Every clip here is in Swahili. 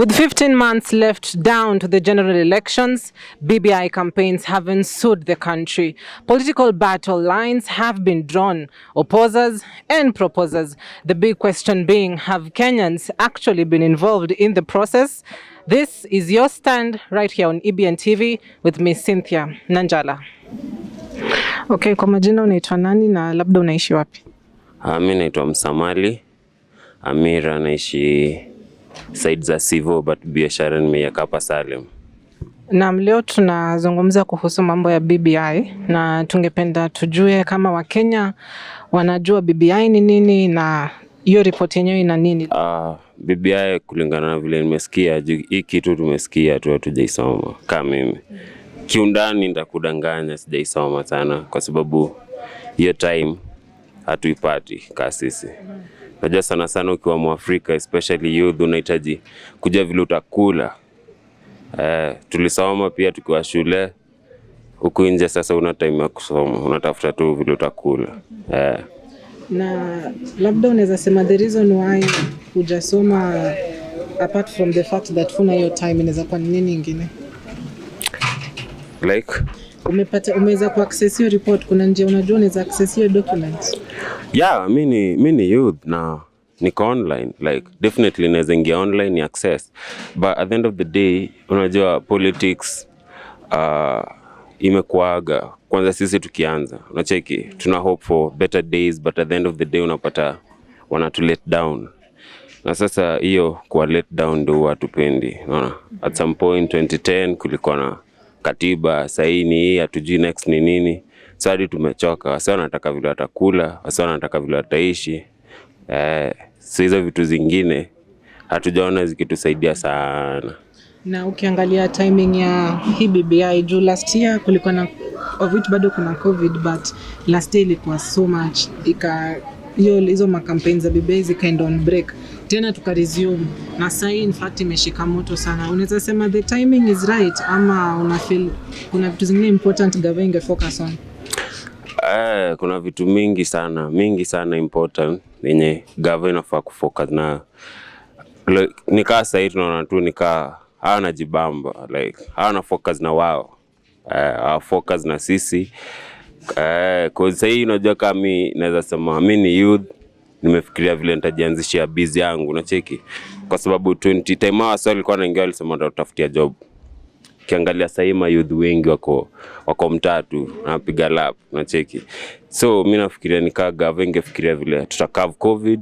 With 15 months left down to the general elections, BBI campaigns have ensued the country. Political battle lines have been drawn, opposers and proposers. The big question being, have Kenyans actually been involved in the process? This is Your Stand right here on EBN TV with Miss Cynthia Nanjala. Okay, kwa majina unaitwa nani na labda unaishi wapi? Mimi naitwa Msamali. Amira, naishi side za Sivo but biashara nimeweka hapa Salem. Na leo tunazungumza kuhusu mambo ya BBI na tungependa tujue kama Wakenya wanajua BBI ni nini na hiyo ripoti yenyewe ina nini? BBI kulingana na vile nimesikia, hii kitu tumesikia tu hatujaisoma kama mimi. Kiundani nitakudanganya sijaisoma sana kwa sababu hiyo time hatuipati kasisi. Najua sana sana ukiwa Mwafrika especially youth unahitaji kujua vile utakula. Tulisoma pia tukiwa shule. Huku nje sasa una time ya kusoma, unatafuta tu vile utakula. Na labda unaweza sema the reason why hujasoma apart from the fact that huna hiyo time inaweza kuwa ni nini nyingine? Like umeweza kuaccess hiyo report, kuna njia unajua unaweza access hiyo documents? Yeah, mimi ni youth na niko online, like definitely naweza ingia online ni access, but at the end of the day unajua politics imekuaga kwanza sisi tukianza unacheki tuna hope for better days but at the end of the day unapata wana to let down, na sasa hiyo kwa let down ndio watupendi, unaona. At some point 2010 kulikuwa na katiba, saini hii hatujui next ni nini. So hadi tumechoka, wasa wanataka vile watakula, wasa wanataka vile wataishi. So hizo vitu zingine hatujaona zikitusaidia sana. Na ukiangalia timing ya hii BBI juu last year kulikuwa na COVID, bado kuna COVID but last year ilikuwa so much hizo campaigns za BBI zikaenda on break tena tukaresume na sasa in fact imeshika moto sana. Unaweza sema the timing is right ama una feel kuna vitu zingine important government focus on? Kuna vitu mingi sana important yenye government inafaa kufocus na nikaa sasa hivi tunaona tu nikaa hawana jibamba, like hawana focus na wao, focus na sisi. Kwa sasa hii unajua kama mimi naweza sema mimi ni youth, nimefikiria vile nitajianzishia busy yangu unacheki, kwa sababu 20 time hao walikuwa wanaingia walisema natafutia job. Kiangalia sasa hivi youth wengi wako mtatu napiga lap unacheki. So mimi nafikiria nikaa government ingefikiria vile tutakave COVID,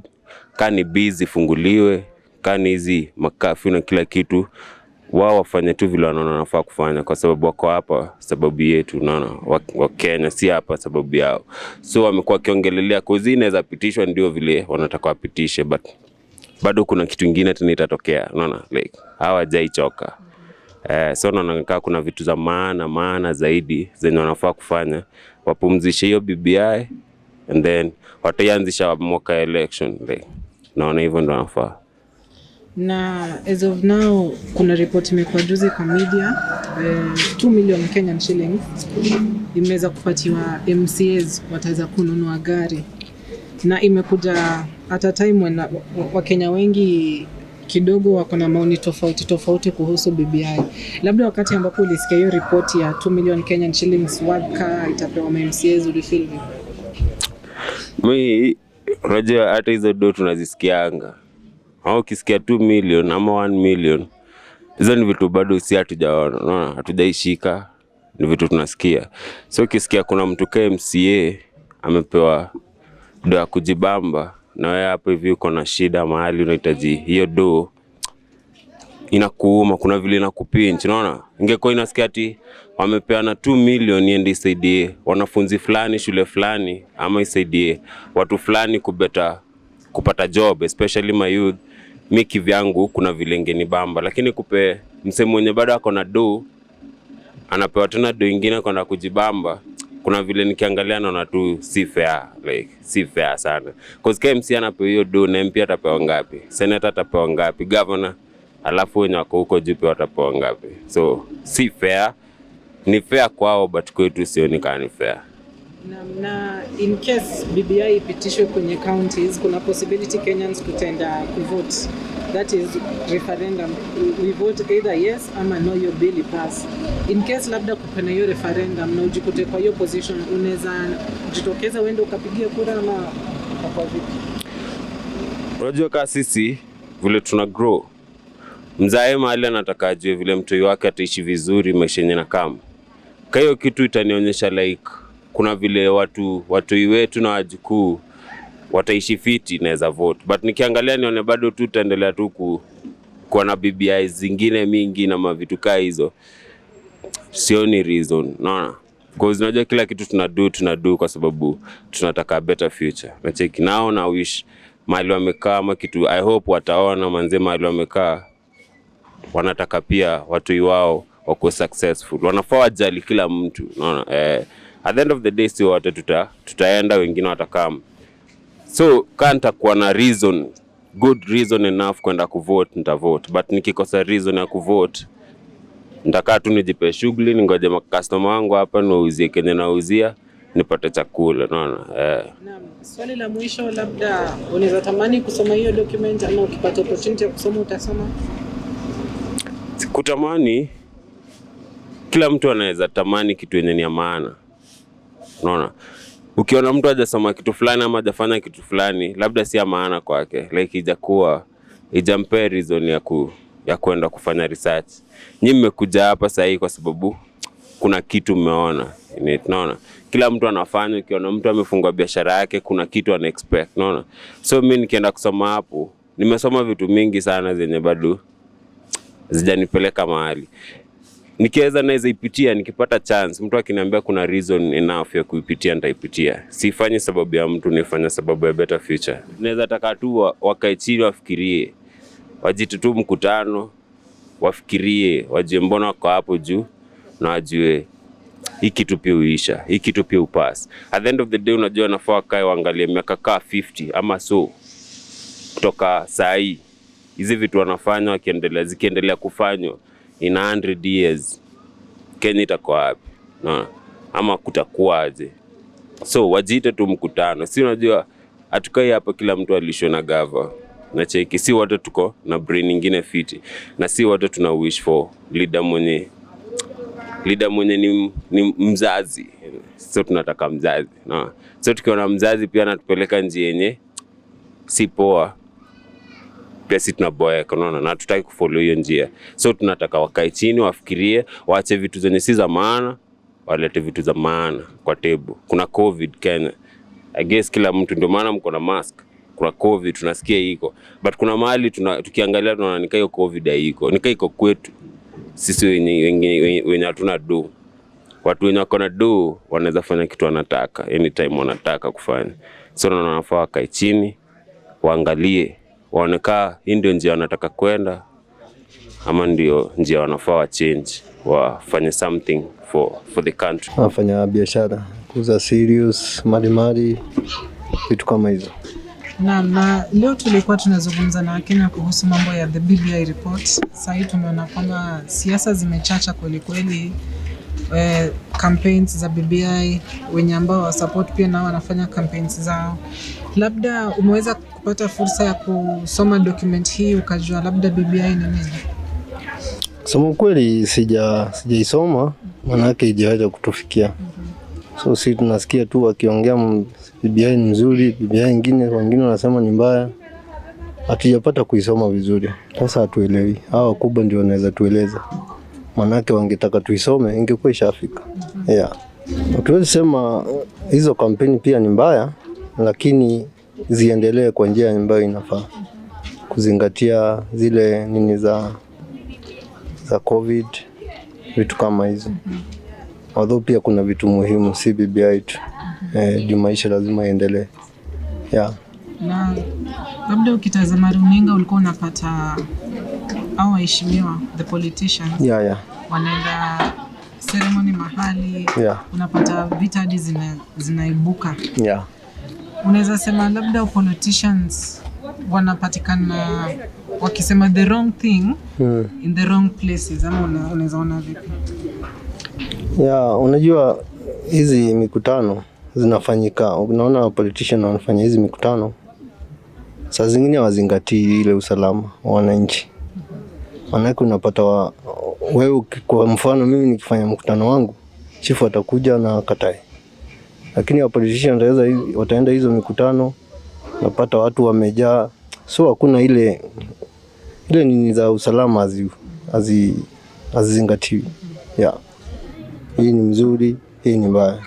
kani busy funguliwe, kani hizi makafi na kila kitu wao wafanye tu vile wanaona nafaa kufanya, kwa sababu wako hapa sababu yetu, unaona, wa Kenya si hapa sababu yao. So wamekuwa kiongelelea kozi inaweza pitishwa ndio vile wanataka wapitishe, but bado kuna kitu kingine tena itatokea, unaona, like hawajaichoka. So naona kuna vitu za maana zaidi zenye wanafaa kufanya, wapumzishe hiyo BBI and then wataanzisha mwaka election, like naona hivyo ndio wanafaa. Na as of now kuna report imekuwa juzi kwa media 2 million Kenyan shillings imeweza kupatiwa MCAs wataweza kununua gari, na imekuja at a time when Wakenya wengi kidogo wako na maoni tofauti kuhusu BBI. Labda wakati ambapo ulisikia hiyo report ya 2 million Kenyan shillings wadka itapewa MCAs ulifeel vipi? Mimi unajua hata hizo do tunazisikianga. Au ukisikia 2 million ama 1 million, hizo ni vitu bado si hatujaona, unaona, hatujaishika, ni vitu tunasikia. So ukisikia kuna mtu kama MCA amepewa do ya kujibamba na wewe hapo hivi uko na shida mahali unahitaji hiyo do, inakuuma, kuna vile inakupinch, unaona. Ingekuwa inasikia ati wamepeana 2 million iende isaidie wanafunzi fulani shule fulani ama isaidie watu fulani kupata job especially my youth, miki vyangu kuna vile ngeni bamba, lakini kupe msemo mwenye bado ako na do anapewa tena do nyingine kwenda kujibamba, kuna vile nikiangalia naona tu si fair, like si fair sana. Cause KMC anapewa hiyo do na MP atapewa ngapi, senator atapewa ngapi, governor, alafu wenye wako huko juu pia watapewa ngapi? So si fair, ni fair kwao but kwetu sioni kama ni fair. Na in case BBI ipitishwe kwenye counties, kuna possibility Kenyans kutenda kuvote. that is referendum, we vote either yes ama no, your bill pass. In case labda kupena hiyo referendum na ujikute kwa hiyo position, unaweza jitokeza uende ukapigia kura ama kwa vipi? Unajua kama sisi vile tuna grow, mzae mahali anataka ajue vile mtoi wake ataishi vizuri maisha yenye na kama. Kwa hiyo kitu itanionyesha like kuna vile watoi wetu na wajukuu wataishi fiti naweza vote. But nikiangalia nione bado tu tutaendelea tu kuwa na BBI zingine mingi na mavitu kaa hizo. Sioni reason, naona. Because unajua kila kitu tunadu kwa sababu tunataka a better future. Nacheki nao na wish mahali wamekaa ama kitu, I hope wataona manze mahali wamekaa wanataka pia watoi wao wako successful. Wanafaa wajali kila mtu, unaona. At the end of the day si wote tutaenda, wengine watakam. So kanta kuwa na reason, good reason enough kwenda kuvote, nitavote. But nikikosa reason ya kuvote, nitakaa tu nijipe shughuli, ningoje customer wangu hapa niuzie kenye nauzia, nipate chakula, unaona. Naam, swali la mwisho, labda unaweza tamani kusoma hiyo document ama ukipata opportunity ya kusoma utasoma? Kutamani, kila mtu anaweza tamani kitu yenye ni ya maana, unaona. Ukiona mtu hajasoma kitu fulani ama hajafanya kitu fulani, labda si ya maana kwake, like ijampe reason ya kwenda kufanya research. Nyinyi mmekuja hapa sasa hii kwa sababu kuna kitu mmeona, unaona. Kila mtu anafanya, ukiona mtu amefungua biashara yake kuna kitu ana expect, unaona. So mimi nikienda kusoma hapo, nimesoma vitu mingi sana zenye bado zijanipeleka mahali. Nikiweza naweza ipitia, nikipata chance, mtu akiniambia kuna reason enough ya kuipitia nitaipitia. Sifanyi sababu ya mtu, nifanya sababu ya better future. Naweza taka tu wakae chini wafikirie. Wajite tu mkutano, wafikirie, wajue mbona wako hapo juu na wajue hii kitu pia uisha, hii kitu pia upass. At the end of the day unajua nafaa wakae waangalie miaka kaa 50 ama so kutoka saa hii. Hizi vitu wanafanya zikiendelea kufanywa in 100 years Kenya itakuwa wapi? No. Ama kutakuwaje? So wajite tu mkutano. Si unajua atukai hapa kila mtu alishwe na gava. Na cheki si wote tuko na brain nyingine fiti. Na si wote tuna wish for leader mwenye ni mzazi. So tunataka mzazi. No. So tukiona mzazi pia anatupeleka njia yenye si poa, pia si tunaboeka, unaona, na tutaki kufollow hiyo njia. So tunataka wakae chini wafikirie, waache vitu zenye si za maana, walete vitu za maana kwa table. Kuna COVID Kenya, I guess kila mtu, ndio maana mko na mask. Kuna COVID tunasikia iko, but kuna mahali tukiangalia tunaona nika hiyo COVID haiko, nika iko kwetu sisi wenye hatuna do. Watu wenye wako na do wanaweza fanya kitu wanataka anytime wanataka kufanya. So wanafaa wakae chini waangalie, waoneka hii ndio njia wanataka kwenda ama ndio njia wanafaa wa change, wafanye something for the country. Wafanya biashara, kuuza serious, mali, vitu kama hizo. Na leo tulikuwa tunazungumza na Wakenya kuhusu mambo ya the BBI report. Sasa hivi tumeona kwamba siasa zimechacha kweli kweli. Campaigns za BBI, wenye ambao wa support pia nao wanafanya campaigns zao. Labda umeweza kupata fursa ya kusoma document hii ukajua labda BBI ni nini? Kusema kweli sijaisoma, maana yake haijawahi kutufikia. So sisi tunasikia tu wakiongea BBI ni nzuri, BBI wengine wanasema ni mbaya. Hatujapata kuisoma vizuri. Sasa hatuelewi. Hao wakubwa ndio wanaweza tueleza. Maana yake wangetaka tuisome ingekuwa ishafika. Yeah. Tuwezi sema hizo kampeni pia ni mbaya, lakini ziendelee kwa njia ambayo inafaa. Kuzingatia zile nini za COVID, vitu kama hizo. Although pia kuna vitu muhimu si BBI tu. Maisha lazima iendelee. Yeah. Na labda ukitazama runinga ulikuwa unapata au waheshimiwa, the politicians. Yeah. Wanaenda ceremony mahali. Yeah. Unapata vita hadi zinaibuka. Yeah. Unaweza sema labda politicians wanapatikana wakisema the wrong thing in the wrong places, ama unaweza ona vipi? Yeah, unajua hizi mikutano zinafanyika. Unaona politician wanafanya hizi mikutano. saa zingine hawazingatii ile usalama wa wananchi. Manake unapata wewe kwa mfano mimi nikifanya mkutano wangu, chifu atakuja na akatae. Lakini wa politician wataenda hizo mikutano, unapata watu wamejaa. So hakuna ile nini za usalama hazizingatiwi. Yeah. Hii ni mzuri, hii ni mbaya.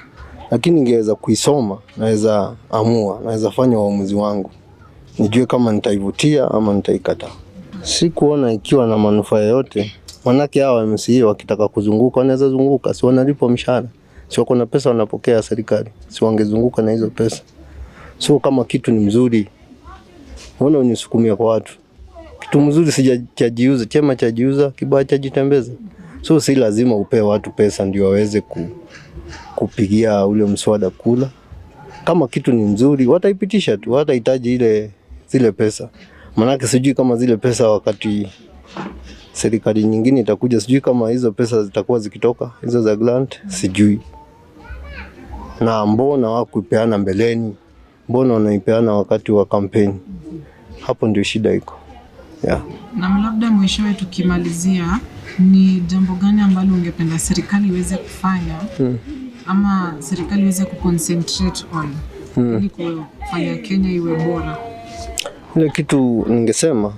Lakini ningeweza kuisoma, naweza amua, naweza fanya uamuzi wangu. Nijue kama nitaivutia ama nitaikataa. Si kuona ikiwa na manufaa yote. Manake hawa MCA wakitaka kuzunguka wanaweza zunguka, si wanalipwa mshahara. Si wako na pesa wanapokea serikali. Si wangezunguka na hizo pesa. So kama kitu ni mzuri, mbona unisukumia kwa watu? Kitu mzuri sijajiuza, chema chajiuza, kibaya chajitembeza. So si lazima upe watu pesa ndio waweze kupigia ule mswada kula. Kama kitu ni mzuri, wataipitisha tu, watahitaji zile pesa. Manake sijui kama zile pesa wakati serikali nyingine itakuja, sijui kama hizo pesa zitakuwa zikitoka, hizo za grant, sijui. Na mbona hawakuipeana mbeleni? Mbona wanaipeana wakati wa kampeni? Hapo ndio shida iko. Yeah. Na labda mwishowe tukimalizia, ni jambo gani ambalo ungependa serikali iweze kufanya ama serikali iweze kuconcentrate on ili kufanya Kenya iwe bora? Ile kitu ningesema,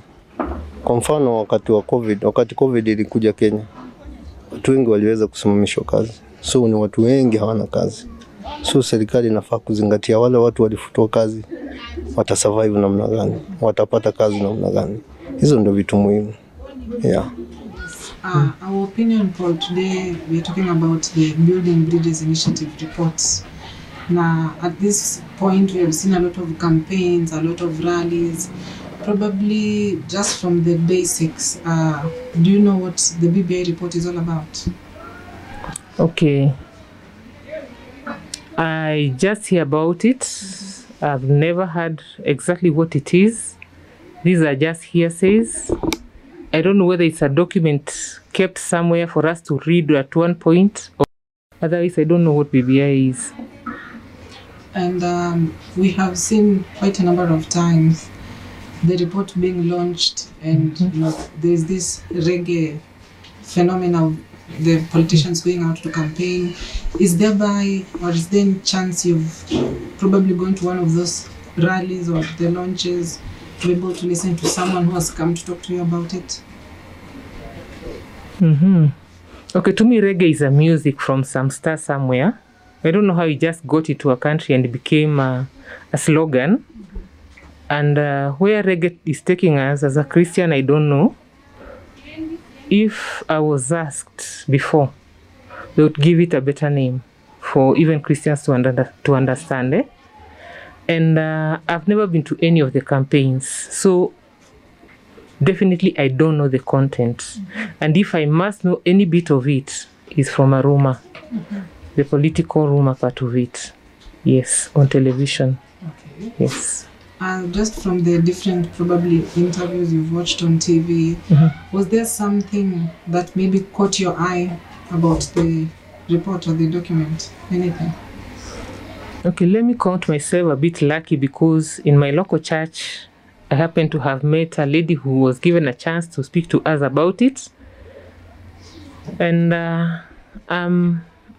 kwa mfano wakati COVID ilikuja Kenya, watu wengi waliweza kusimamishwa kazi. So ni watu wengi hawana kazi. So serikali inafaa kuzingatia wale watu walifutwa kazi, watasurvive namna gani, watapata kazi namna gani. Hizo ndio vitu muhimu. Yeah. Our opinion for today, we're talking about the Building Bridges Initiative reports. Now, at this point, we have seen a lot of campaigns, a lot of rallies. Probably just from the basics, do you know what the BBI report is all about? Okay. I just hear about it. I've never heard exactly what it is. These are just hearsays. I don't know whether it's a document kept somewhere for us to read at one point. Otherwise, I don't know what BBI is. And we have seen quite a number of times the report being launched, and there's this Reggae phenomenon of the politicians going out to campaign. Is there any chance you've probably gone to one of those rallies or the launches to be able to listen to someone who has come to talk to you about it? Okay, to me reggae is a music from some star somewhere. I don't know how it just got into a country and became a slogan. And where reggae is taking us as a Christian, I don't know. If I was asked before, they would give it a better name for even Christians to understand. And I've never been to any of the campaigns. So definitely I don't know the content. And if I must know any bit of it, it's from a rumor. The political rumor part of it. Yes, on television. Okay. Yes. Just from the different probably interviews you've watched on TV, was there something that maybe caught your eye about the report or the document? Anything? Okay, let me count myself a bit lucky because in my local church, I happened to have met a lady who was given a chance to speak to us about it. And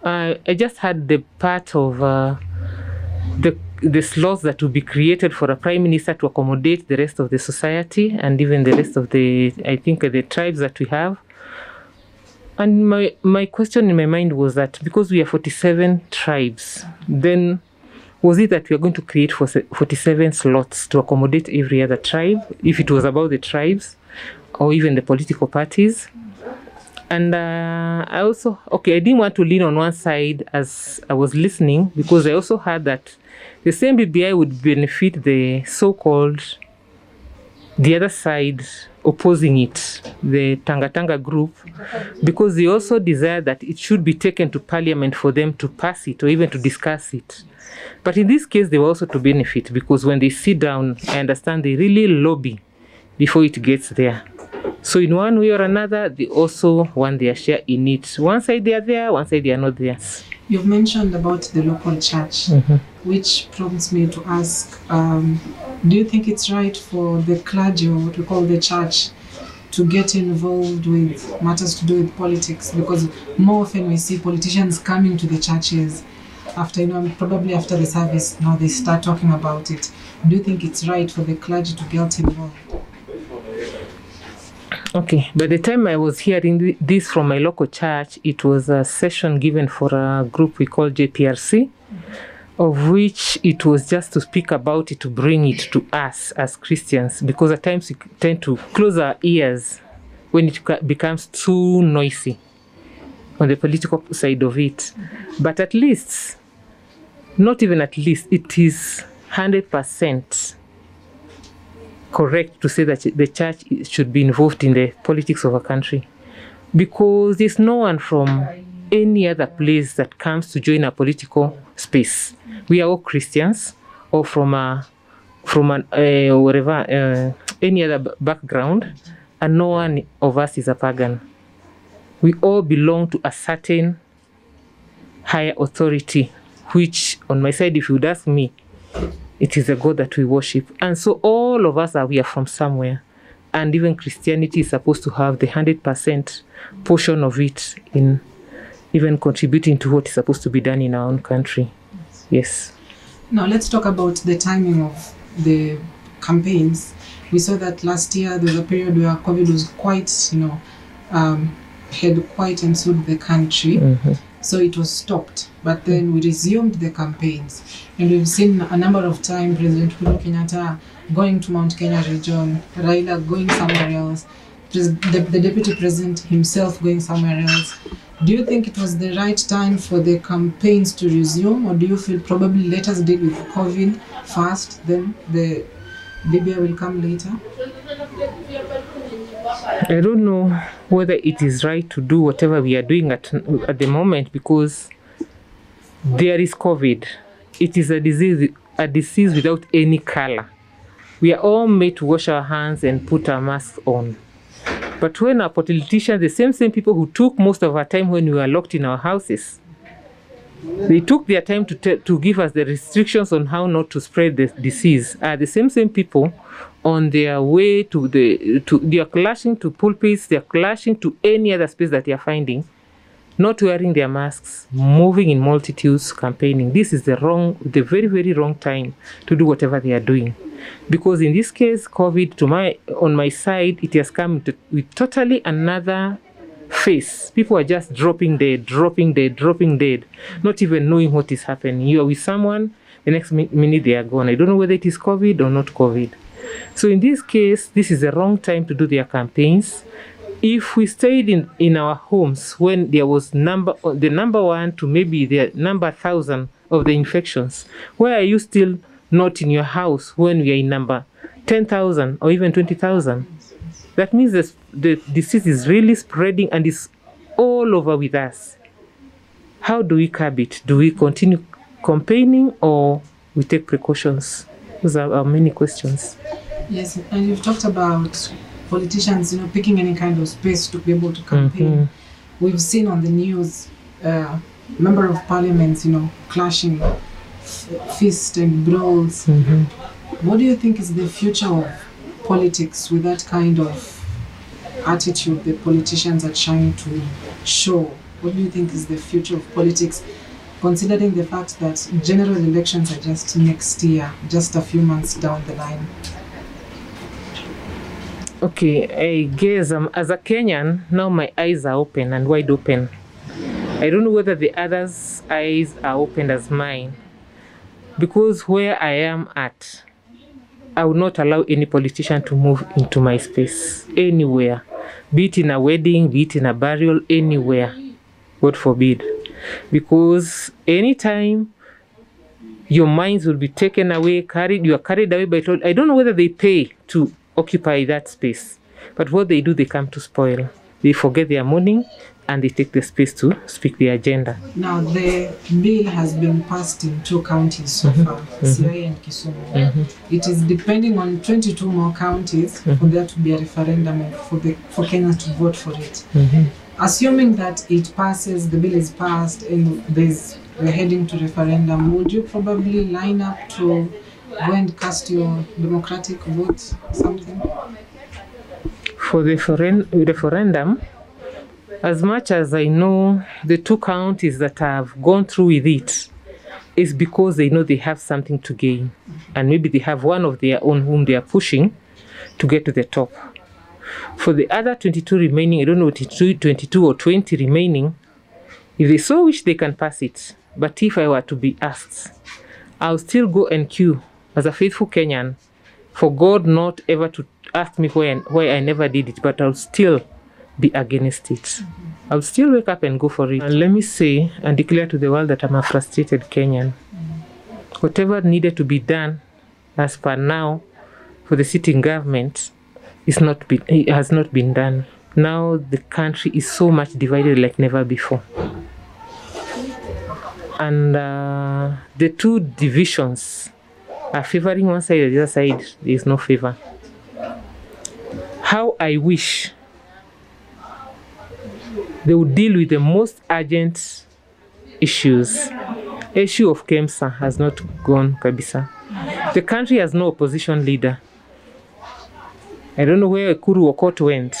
I just had the part of the slots that would be created for a prime minister to accommodate the rest of the society and even the rest of the tribes that we have. And my question in my mind was that because we are 47 tribes, then was it that we are going to create 47 slots to accommodate every other tribe, if it was about the tribes or even the political parties? And I didn't want to lean on one side as I was listening, because I also heard that the same BBI would benefit the the other side opposing it, the Tanga group, because they also desire that it should be taken to parliament for them to pass it or even to discuss it. But in this case, they were also to benefit, because when they sit down, I understand they really lobby before it gets there. So in one way or another, they also want their share in it. One side they are there, one side they are not there. You've mentioned about the local church, which prompts me to ask, do you think it's right for the clergy, or what we call the church, to get involved with matters to do with politics? Because more often we see politicians coming to the churches after, probably after the service, now they start talking about it. Do you think it's right for the clergy to get involved? Okay, by the time I was hearing this from my local church, it was a session given for a group we call JPRC, of which it was just to speak about it, to bring it to us as Christians, because at times we tend to close our ears when it becomes too noisy on the political side of it. But at least, not even at least, it is 100% correct to say that the church should be involved in the politics of a country, because there's no one from any other place that comes to join a political space. We are all Christians, or from whatever any other background, and no one of us is a pagan. We all belong to a certain higher authority, which on my side, if you would ask me, it is a God that we worship. And so all of us we are from somewhere. And even Christianity is supposed to have the 100% portion of it in even contributing to what is supposed to be done in our own country. Yes. Now let's talk about the timing of the campaigns. We saw that last year there was a period where COVID was quite, had quite ensued the country. So it was stopped, but then we resumed the campaigns, and we've seen a number of times President Uhuru Kenyatta going to Mount Kenya region, Raila going somewhere else, the deputy president himself going somewhere else. Do you think it was the right time for the campaigns to resume, or do you feel probably let us deal with COVID first, then the BBI will come later? I don't know whether it is right to do whatever we are doing at the moment, because there is COVID. It is a disease without any color. We are all made to wash our hands and put our masks on. But when our politicians, the same people who took most of our time when we were locked in our houses, they took their time to give us the restrictions on how not to spread the disease, are the same people on their way they are clashing to pulpits, they are clashing to any other space that they are finding, not wearing their masks, moving in multitudes, campaigning. This is the very, very wrong time to do whatever they are doing. Because in this case, COVID, on my side, it has come with totally another face. People are just dropping dead, not even knowing what is happening. You are with someone, the next minute they are gone. I don't know whether it is COVID or not COVID. So in this case, this is the wrong time to do their campaigns. If we stayed in our homes when there was the number 1 to maybe the number 1,000 of the infections, why are you still not in your house when we are in number 10,000 or even 20,000? That means the disease is really spreading and is all over with us. How do we curb it? Do we continue campaigning or we take precautions? Those are our many questions. Yes, and you've talked about politicians, picking any kind of space to be able to campaign. We've seen on the news member of parliaments, clashing, fist and brawls. What do you think is the future of politics with that kind of attitude that politicians are trying to show? What do you think is the future of politics, considering the fact that general elections are just next year, just a few months down the line? Okay, I guess as a Kenyan, now my eyes are open and wide open. I don't know whether the others' eyes are open as mine, because where I am at, I will not allow any politician to move into my space, anywhere, be it in a wedding, be it in a burial, anywhere, God forbid. Because anytime your minds will be taken away, you are carried away by it. I don't know whether they pay to occupy that space, but what they do, they come to spoil. They forget their morning and they take the space to speak their agenda. Now, the bill has been passed in 2 counties so far, Siaya and Kisumu. It is depending on 22 more counties for there to be a referendum and for Kenyans to vote for it. Assuming that it passes, the bill is passed, and there's we're heading to referendum, would you probably line up to go and cast your democratic vote, something? For the referendum, as much as I know, the 2 counties that have gone through with it is because they know they have something to gain. And maybe they have one of their own whom they are pushing to get to the top. For the other 22 remaining, I don't know, 22 or 20 remaining, if they so wish, they can pass it. But if I were to be asked, I'll still go and queue as a faithful Kenyan for God not ever to ask me why I never did it, but I'll still be against it. I'll still wake up and go for it. And let me say and declare to the world that I'm a frustrated Kenyan. Whatever needed to be done as per now for the sitting government it has not been done. Now the country is so much divided like never before. And the 2 divisions are favoring one side or the other side. There is no favor. How I wish they would deal with the most urgent issues. Issue of KEMSA has not gone kabisa. The country has no opposition leader. I don't know where Ekuru Okot went.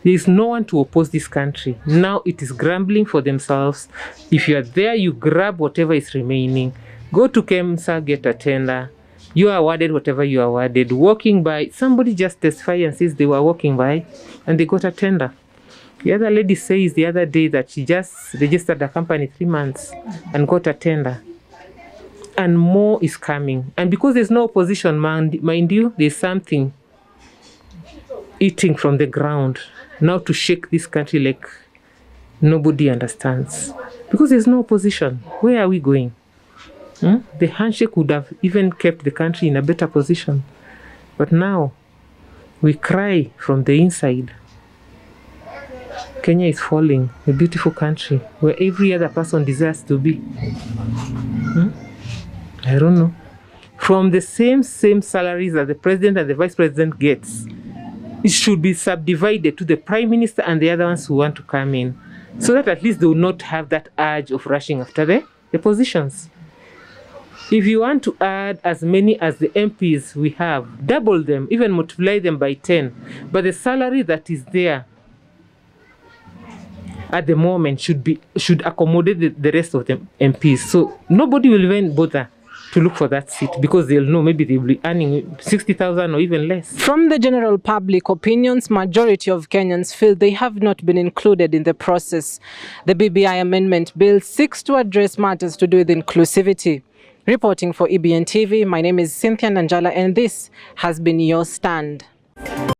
There is no one to oppose this country. Now it is grumbling for themselves. If you are there, you grab whatever is remaining. Go to KEMSA, get a tender. You are awarded whatever you are awarded. Walking by, somebody just testified and says they were walking by and they got a tender. The other lady says the other day that she just registered a company 3 months and got a tender. And more is coming. And because there's no opposition, mind you, there's something eating from the ground now to shake this country like nobody understands. Because there's no opposition. Where are we going? The handshake would have even kept the country in a better position. But now, we cry from the inside. Kenya is falling, a beautiful country where every other person desires to be. I don't know. From the same salaries that the president and the vice president gets, it should be subdivided to the prime minister and the other ones who want to come in, so that at least they will not have that urge of rushing after the positions. If you want to add as many as the MPs we have, double them, even multiply them by 10. But the salary that is there at the moment should accommodate the rest of the MPs. So nobody will even bother to look for that seat because they'll know maybe they'll be earning 60,000 or even less. From the general public opinions, majority of Kenyans feel they have not been included in the process. The BBI amendment bill seeks to address matters to do with inclusivity. Reporting for EBN TV, my name is Cynthia Nanjala and this has been Your Stand.